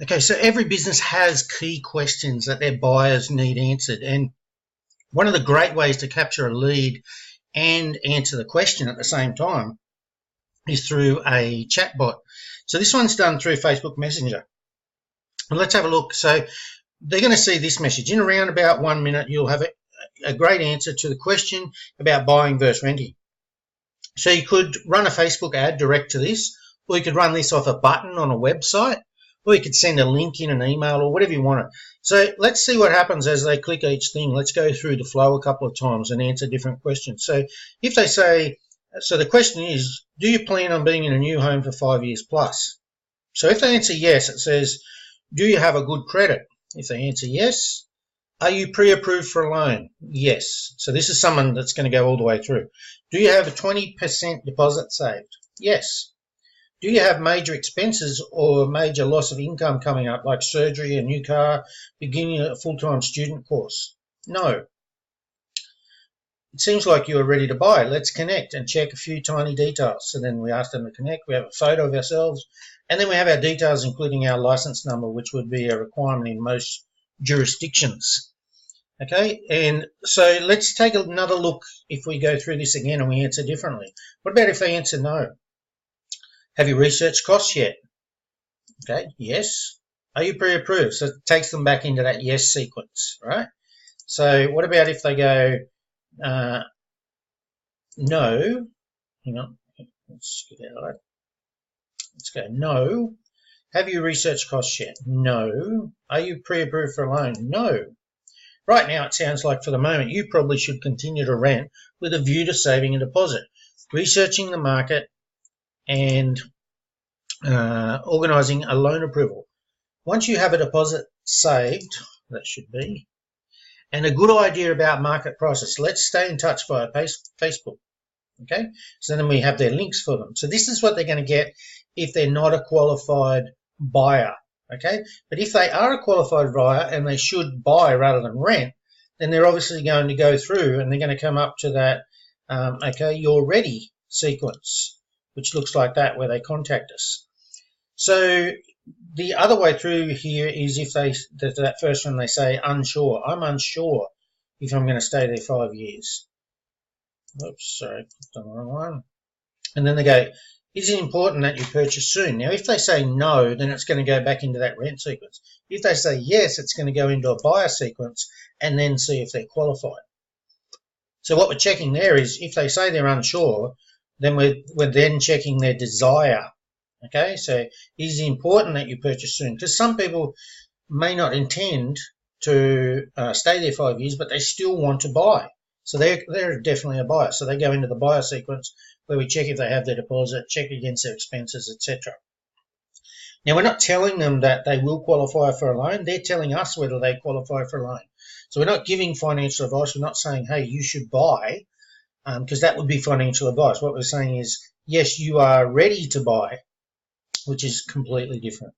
Okay, so every business has key questions that their buyers need answered. And one of the great ways to capture a lead and answer the question at the same time is through a chatbot. So this one's done through Facebook Messenger. And let's have a look. So they're going to see this message. In around about 1 minute, you'll have a great answer to the question about buying versus renting. So you could run a Facebook ad direct to this, or you could run this off a button on a website, or you could send a link in an email or whatever you want. So let's see what happens as they click each thing. Let's go through the flow a couple of times and answer different questions. So if they say, so the question is, do you plan on being in a new home for 5 years plus? So if they answer yes, it says, do you have a good credit? If they answer yes, are you pre-approved for a loan? Yes. So this is someone that's going to go all the way through. Do you have a 20% deposit saved? Yes. Do you have major expenses or major loss of income coming up, like surgery, a new car, beginning a full-time student course? No. It seems like you are ready to buy. Let's connect and check a few tiny details. So then we ask them to connect. We have a photo of ourselves, and then we have our details, including our license number, which would be a requirement in most jurisdictions. Okay, and so let's take another look if we go through this again and we answer differently. What about if they answer no? Have you researched costs yet? Okay, yes. Are you pre-approved? So it takes them back into that yes sequence, right? So what about if they go no? Hang on, let's get out of that. Let's go no. Have you researched costs yet? No. Are you pre-approved for a loan? No. Right now it sounds like for the moment you probably should continue to rent with a view to saving a deposit, researching the market, and organising a loan approval. Once you have a deposit saved, that should be, and a good idea about market prices, let's stay in touch via Facebook. Okay, so then we have their links for them. So this is what they're going to get if they're not a qualified buyer. Okay, but if they are a qualified buyer and they should buy rather than rent, then they're obviously going to go through and they're going to come up to that, okay, you're ready sequence, which looks like that, where they contact us. So the other way through here is if they, that first one they say unsure. I'm unsure if I'm going to stay there 5 years. Oops, sorry, clicked on the wrong one. And then they go, is it important that you purchase soon? Now, if they say no, then it's going to go back into that rent sequence. If they say yes, it's going to go into a buyer sequence and then see if they're qualified. So what we're checking there is if they say they're unsure, then we're then checking their desire. Okay, so is it important that you purchase soon? Because some people may not intend to stay there 5 years, but they still want to buy. So they're definitely a buyer. So they go into the buyer sequence where we check if they have their deposit, check against their expenses, etc. Now, we're not telling them that they will qualify for a loan. They're telling us whether they qualify for a loan. So we're not giving financial advice. We're not saying, hey, you should buy, because that would be financial advice. What we're saying is, yes, you are ready to buy, which is completely different.